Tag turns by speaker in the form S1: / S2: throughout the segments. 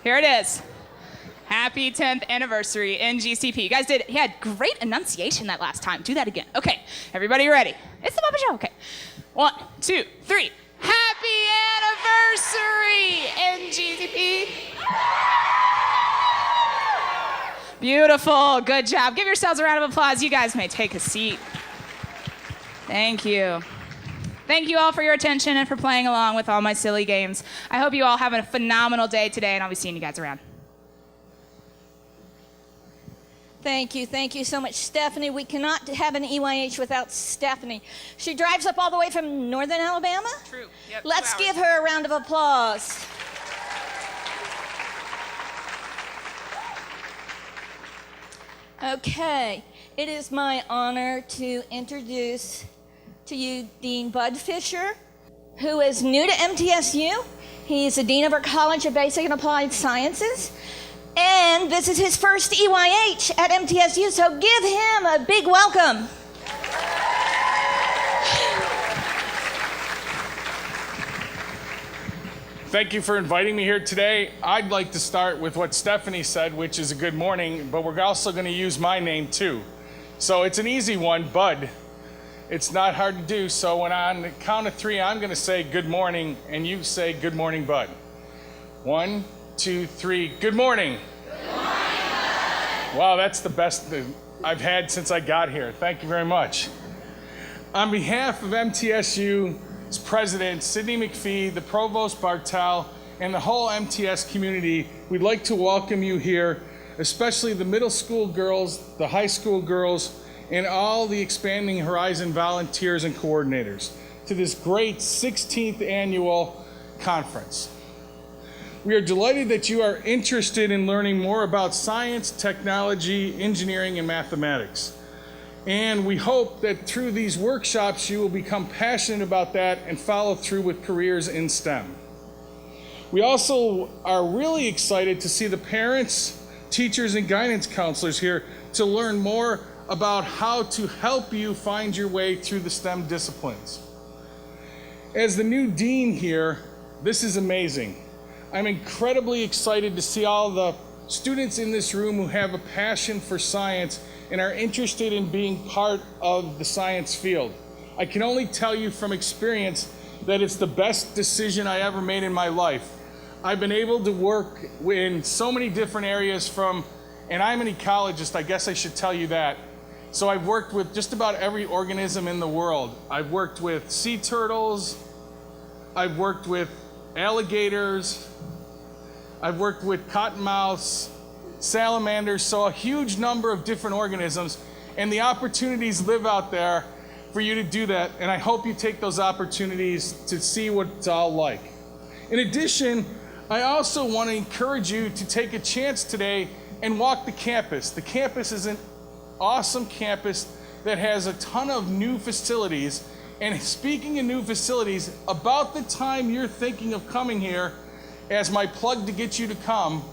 S1: Here it is. Happy 10th anniversary NGCP. You guys had great enunciation that last time. Do that again. Okay, everybody ready? It's the Muppet Show. Okay. 1, 2, 3. Happy anniversary NGCP. Beautiful. Good job. Give yourselves a round of applause. You guys may take a seat. Thank you. Thank you all for your attention and for playing along with all my silly games. I hope you all have a phenomenal day today, and I'll be seeing you guys around.
S2: Thank you so much, Stephanie. We cannot have an EYH without Stephanie. She drives up all the way from northern Alabama?
S1: True. Yep,
S2: Let's give her a round of applause. Okay, it is my honor to introduce to you Dean Bud Fisher, who is new to MTSU. He's the Dean of our College of Basic and Applied Sciences, and this is his first EYH at MTSU, so give him a big welcome.
S3: Thank you for inviting me here today. I'd like to start with what Stephanie said, which is a good morning, but we're also going to use my name too. So it's an easy one, Bud. It's not hard to do, so when on the count of 3, I'm going to say good morning, and you say good morning, Bud. 1, 2, 3, good morning. Good morning, Bud. Wow, that's the best that I've had since I got here. Thank you very much. On behalf of MTSU's president, Sidney McPhee, the provost Bartel, and the whole MTS community, we'd like to welcome you here, especially the middle school girls, the high school girls, and all the Expanding Horizon volunteers and coordinators to this great 16th annual conference. We are delighted that you are interested in learning more about science, technology, engineering, and mathematics. And we hope that through these workshops you will become passionate about that and follow through with careers in STEM. We also are really excited to see the parents, teachers, and guidance counselors here to learn more about how to help you find your way through the STEM disciplines. As the new dean here, this is amazing. I'm incredibly excited to see all the students in this room who have a passion for science and are interested in being part of the science field. I can only tell you from experience that it's the best decision I ever made in my life. I've been able to work in so many different areas and I'm an ecologist, I guess I should tell you that. So I've worked with just about every organism in the world. I've worked with sea turtles, I've worked with alligators, I've worked with cottonmouths, salamanders, so a huge number of different organisms, and the opportunities live out there for you to do that, and I hope you take those opportunities to see what it's all like. In addition, I also want to encourage you to take a chance today and walk the campus. The campus is an awesome campus that has a ton of new facilities, and speaking of new facilities, about the time you're thinking of coming here, as my plug to get you to come,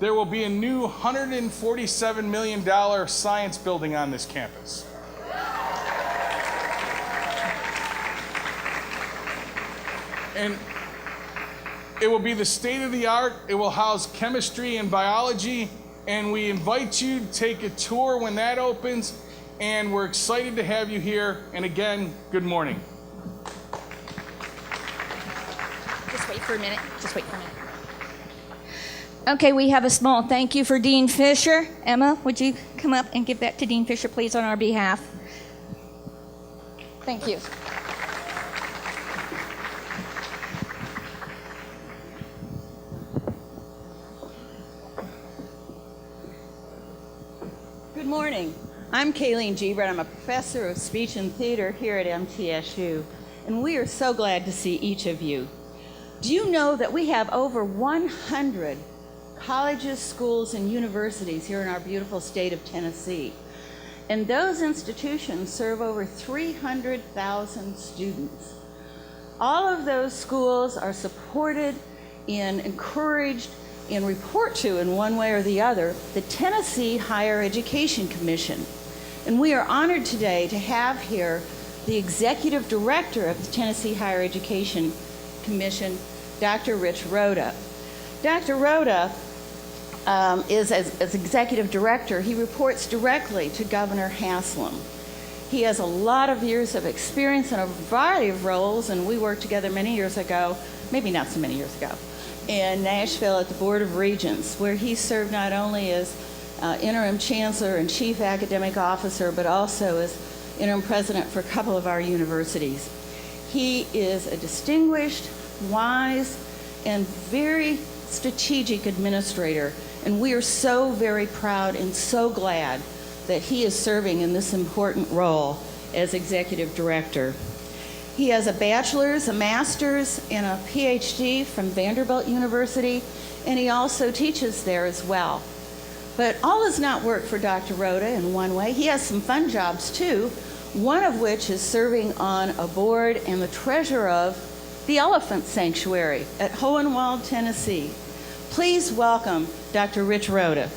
S3: there will be a new $147 million science building on this campus. And it will be the state of the art. It will house chemistry and biology, and we invite you to take a tour when that opens, and we're excited to have you here. And again, good morning.
S2: Just wait for a minute. Okay, we have a small thank you for Dean Fisher. Emma, would you come up and give that to Dean Fisher, please, on our behalf? Thank you.
S4: Good morning. I'm Kayleen Gebert. I'm a professor of speech and theater here at MTSU, and we are so glad to see each of you. Do you know that we have over 100 colleges, schools, and universities here in our beautiful state of Tennessee? And those institutions serve over 300,000 students. All of those schools are supported and encouraged and report to, in one way or the other, the Tennessee Higher Education Commission. And we are honored today to have here the Executive Director of the Tennessee Higher Education Commission, Dr. Rich Rhoda. Dr. Rhoda is, as executive director, he reports directly to Governor Haslam. He has a lot of years of experience in a variety of roles, and we worked together many years ago, maybe not so many years ago, in Nashville at the Board of Regents, where he served not only as interim chancellor and chief academic officer, but also as interim president for a couple of our universities. He is a distinguished, wise, and very strategic administrator, and we are so very proud and so glad that he is serving in this important role as executive director. He has a bachelor's, a master's, and a PhD from Vanderbilt University, and he also teaches there as well. But all does not work for Dr. Rhoda in one way. He has some fun jobs too, one of which is serving on a board and the treasurer of the Elephant Sanctuary at Hohenwald, Tennessee. Please welcome Dr. Rich Rhoda.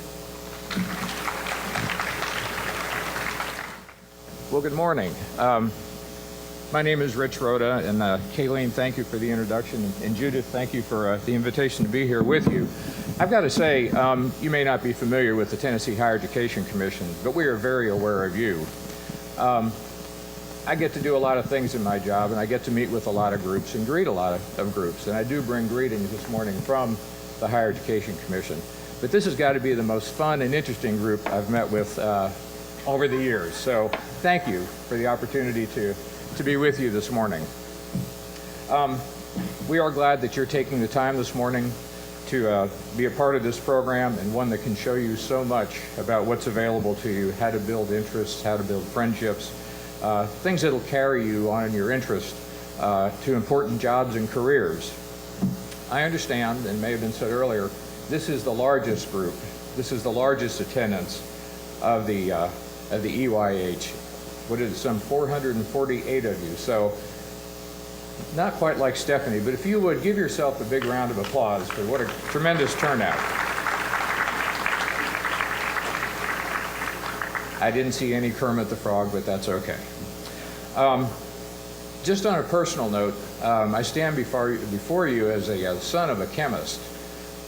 S5: Well, good morning. My name is Rich Rhoda, and Kayleen, thank you for the introduction, and Judith, thank you for the invitation to be here with you. I've got to say, you may not be familiar with the Tennessee Higher Education Commission, but we are very aware of you. I get to do a lot of things in my job, and I get to meet with a lot of groups and greet a lot of groups, and I do bring greetings this morning from the Higher Education Commission. But this has got to be the most fun and interesting group I've met with over the years. So thank you for the opportunity to be with you this morning. We are glad that you're taking the time this morning to be a part of this program, and one that can show you so much about what's available to you, how to build interests, how to build friendships, things that'll carry you on in your interest to important jobs and careers. I understand, and may have been said earlier, this is the largest group, this is the largest attendance of the EYH. What is it, some 448 of you. So not quite like Stephanie, but if you would give yourself a big round of applause for what a tremendous turnout. I didn't see any Kermit the Frog, but that's okay. Just on a personal note, I stand before you as a son of a chemist.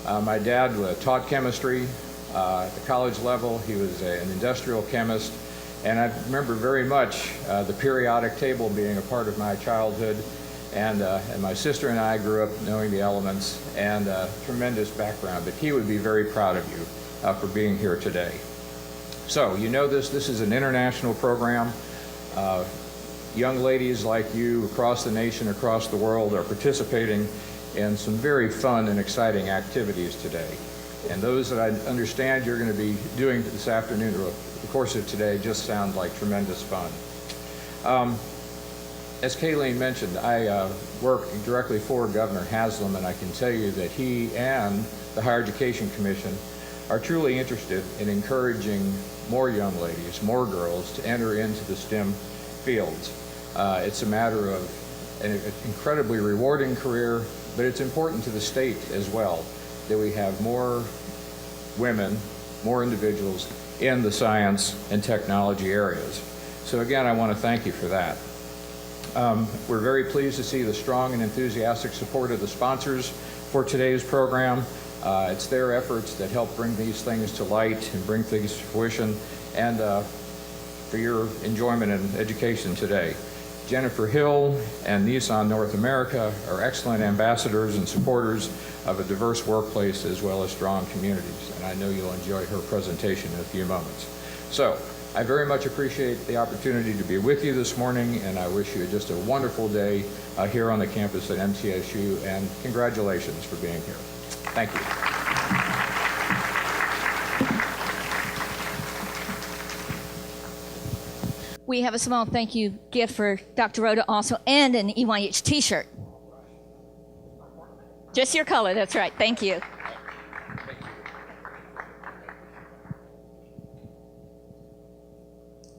S5: My dad taught chemistry at the college level. He was an industrial chemist. And I remember very much the periodic table being a part of my childhood, and my sister and I grew up knowing the elements, and tremendous background. But he would be very proud of you for being here today. So you know this is an international program. Young ladies like you across the nation, across the world are participating in some very fun and exciting activities today. And those that I understand you're going to be doing this afternoon or the course of today just sound like tremendous fun. As Kayleen mentioned, I work directly for Governor Haslam, and I can tell you that he and the Higher Education Commission are truly interested in encouraging more young ladies, more girls to enter into the STEM fields. It's a matter of an incredibly rewarding career, but it's important to the state as well that we have more women, more individuals in the science and technology areas. So again, I want to thank you for that. We're very pleased to see the strong and enthusiastic support of the sponsors for today's program. It's their efforts that help bring these things to light and bring things to fruition, and for your enjoyment and education today. Jennifer Hill and Nissan North America are excellent ambassadors and supporters of a diverse workplace as well as strong communities, and I know you'll enjoy her presentation in a few moments. So I very much appreciate the opportunity to be with you this morning, and I wish you just a wonderful day here on the campus at MTSU, and congratulations for being here. Thank you.
S2: We have a small thank you gift for Dr. Rhoda also, and an EYH t-shirt. Just your color, that's right. Thank you.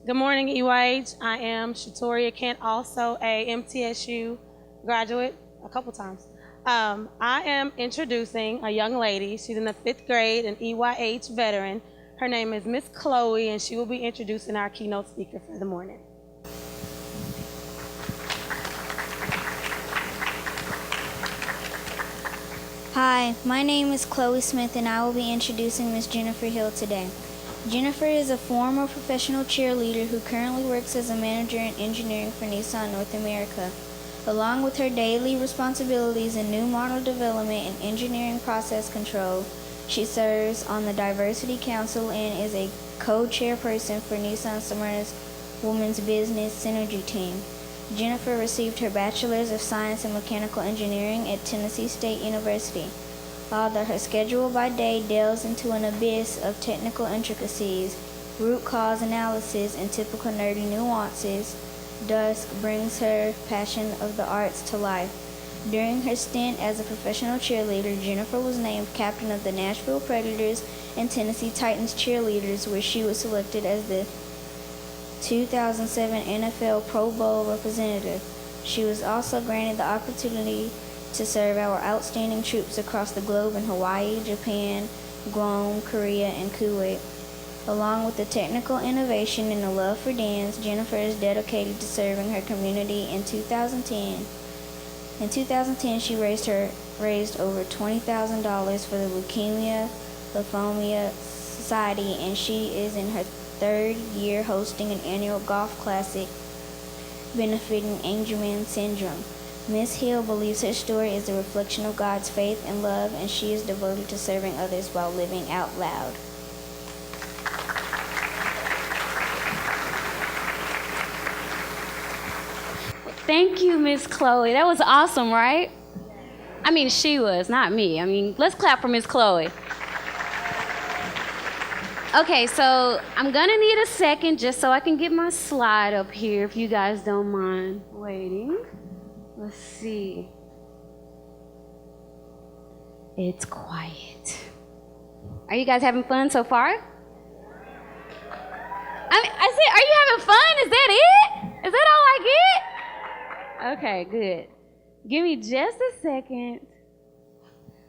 S6: Good morning, EYH. I am Shatoria Kent, also a MTSU graduate a couple times. I am introducing a young lady. She's in the 5th grade, an EYH veteran. Her name is Miss Chloe, and she will be introducing our keynote speaker for the morning.
S7: Hi, my name is Chloe Smith and I will be introducing Miss Jennifer Hill today. Jennifer is a former professional cheerleader who currently works as a manager in engineering for Nissan North America. Along with her daily responsibilities in new model development and engineering process control, she serves on the Diversity Council and is a co-chairperson for Nissan Smyrna's Women's Business Synergy Team. Jennifer received her Bachelor's of Science in Mechanical Engineering at Tennessee State University. Although her schedule by day delves into an abyss of technical intricacies, root cause analysis, and typical nerdy nuances, dusk brings her passion of the arts to life. During her stint as a professional cheerleader, Jennifer was named captain of the Nashville Predators and Tennessee Titans cheerleaders, where she was selected as the 2007 NFL Pro Bowl representative. She was also granted the opportunity to serve our outstanding troops across the globe in Hawaii, Japan, Guam, Korea, and Kuwait. Along with the technical innovation and the love for dance, Jennifer is dedicated to serving her community. In 2010, she raised over $20,000 for the Leukemia Society, and she is in her third year hosting an annual golf classic benefiting Angelman syndrome. Ms. Hill believes her story is a reflection of God's faith and love, and she is devoted to serving others while living out loud.
S8: Thank you, Miss Chloe. That was awesome, right? I mean, she was, not me. I mean, let's clap for Miss Chloe. Okay, so I'm gonna need a second just so I can get my slide up here, if you guys don't mind waiting. Let's see. It's quiet. Are you guys having fun so far? I said, are you having fun? Is that it? Is that all I get? Okay, good. Give me just a second.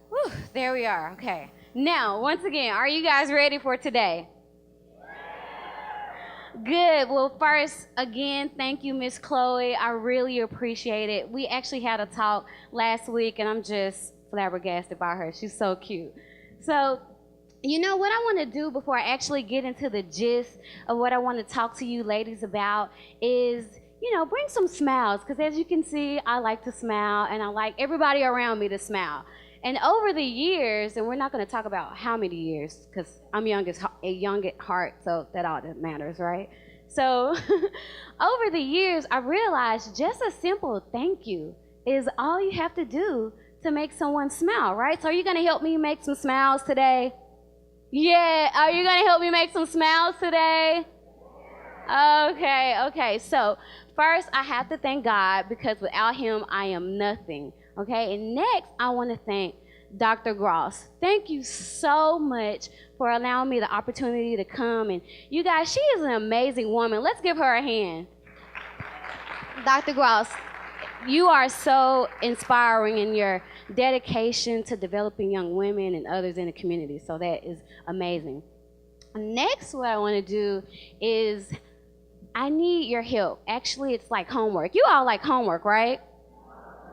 S8: Whew, there we are. Okay. Now, once again, are you guys ready for today? Good. Well, first, again, thank you, Miss Chloe. I really appreciate it. We actually had a talk last week, and I'm just flabbergasted by her. She's so cute. So, you know what I want to do before I actually get into the gist of what I want to talk to you ladies about is, bring some smiles, because as you can see, I like to smile, and I like everybody around me to smile. And over the years, and we're not going to talk about how many years, because I'm young at heart, so that all that matters, right? So over the years, I realized just a simple thank you is all you have to do to make someone smile, right? So are you going to help me make some smiles today? Yeah, are you going to help me make some smiles today? Okay. So first, I have to thank God, because without him, I am nothing. Okay, and next, I want to thank Dr. Gross. Thank you so much for allowing me the opportunity to come. And you guys, she is an amazing woman. Let's give her a hand. Dr. Gross, you are so inspiring in your dedication to developing young women and others in the community. So that is amazing. Next, what I want to do is I need your help. Actually, it's like homework. You all like homework, right?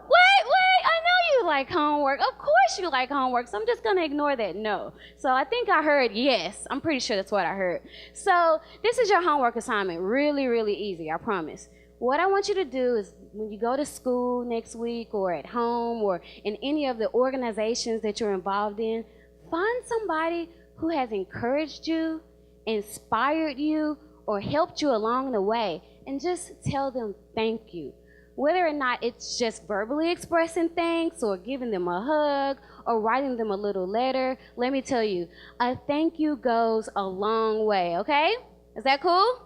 S8: Wait, I know you like homework. Of course you like homework, so I'm just going to ignore that no. So I think I heard yes. I'm pretty sure that's what I heard. So this is your homework assignment. Really, really easy, I promise. What I want you to do is when you go to school next week or at home or in any of the organizations that you're involved in, find somebody who has encouraged you, inspired you, or helped you along the way, and just tell them thank you. Whether or not it's just verbally expressing thanks or giving them a hug or writing them a little letter, let me tell you, a thank you goes a long way, okay? Is that cool?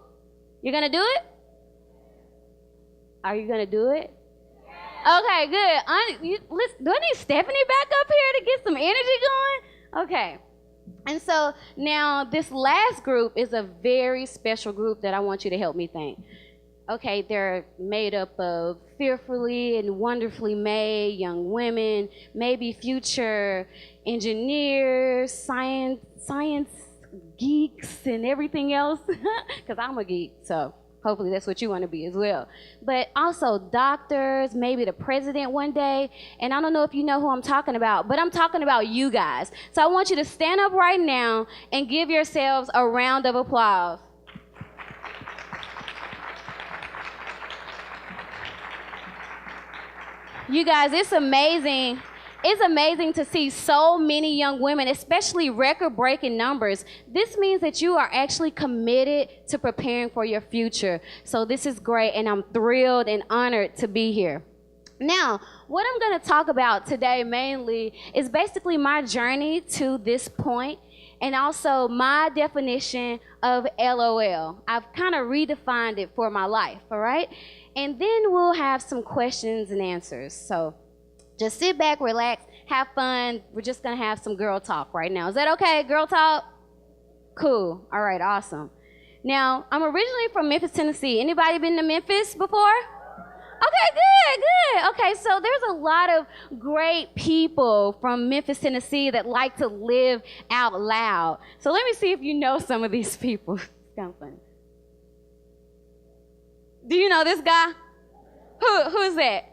S8: You're gonna do it? Are you gonna do it? Okay, good. Do I need Stephanie back up here to get some energy going? Okay. And so now this last group is a very special group that I want you to help me thank. Okay, they're made up of fearfully and wonderfully made young women, maybe future engineers, science geeks, and everything else, because I'm a geek, so Hopefully that's what you want to be as well. But also doctors, maybe the president one day. And I don't know if you know who I'm talking about, but I'm talking about you guys. So I want you to stand up right now and give yourselves a round of applause. You guys, it's amazing. It's amazing to see so many young women, especially record-breaking numbers. This means that you are actually committed to preparing for your future. So this is great, and I'm thrilled and honored to be here. Now, what I'm going to talk about today mainly is basically my journey to this point and also my definition of LOL. I've kind of redefined it for my life, all right? And then we'll have some questions and answers. So just sit back, relax, have fun. We're just gonna have some girl talk right now. Is that okay, girl talk? Cool, all right, awesome. Now, I'm originally from Memphis, Tennessee. Anybody been to Memphis before? Okay, good. Okay, so there's a lot of great people from Memphis, Tennessee that like to live out loud. So let me see if you know some of these people. It's kind of funny. Do you know this guy? Who's that?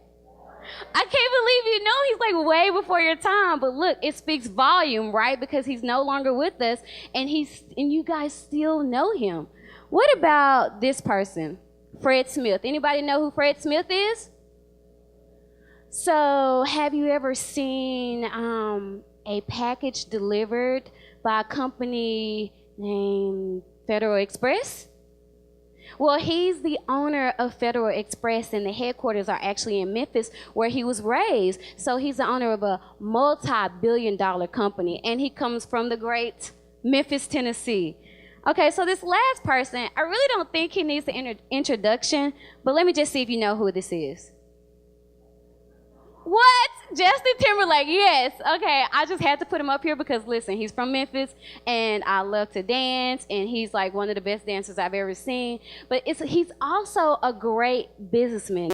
S8: I can't believe you know. He's like way before your time. But look, it speaks volume, right? Because he's no longer with us, and you guys still know him. What about this person? Fred Smith. Anybody know who Fred Smith is? So have you ever seen a package delivered by a company named Federal Express? Well, he's the owner of Federal Express, and the headquarters are actually in Memphis, where he was raised. So he's the owner of a multi-billion-dollar company, and he comes from the great Memphis, Tennessee. Okay, so this last person, I really don't think he needs an introduction, but let me just see if you know who this is. What? Justin Timberlake, yes. Okay, I just had to put him up here because, listen, he's from Memphis, and I love to dance, and he's like one of the best dancers I've ever seen. But he's also a great businessman.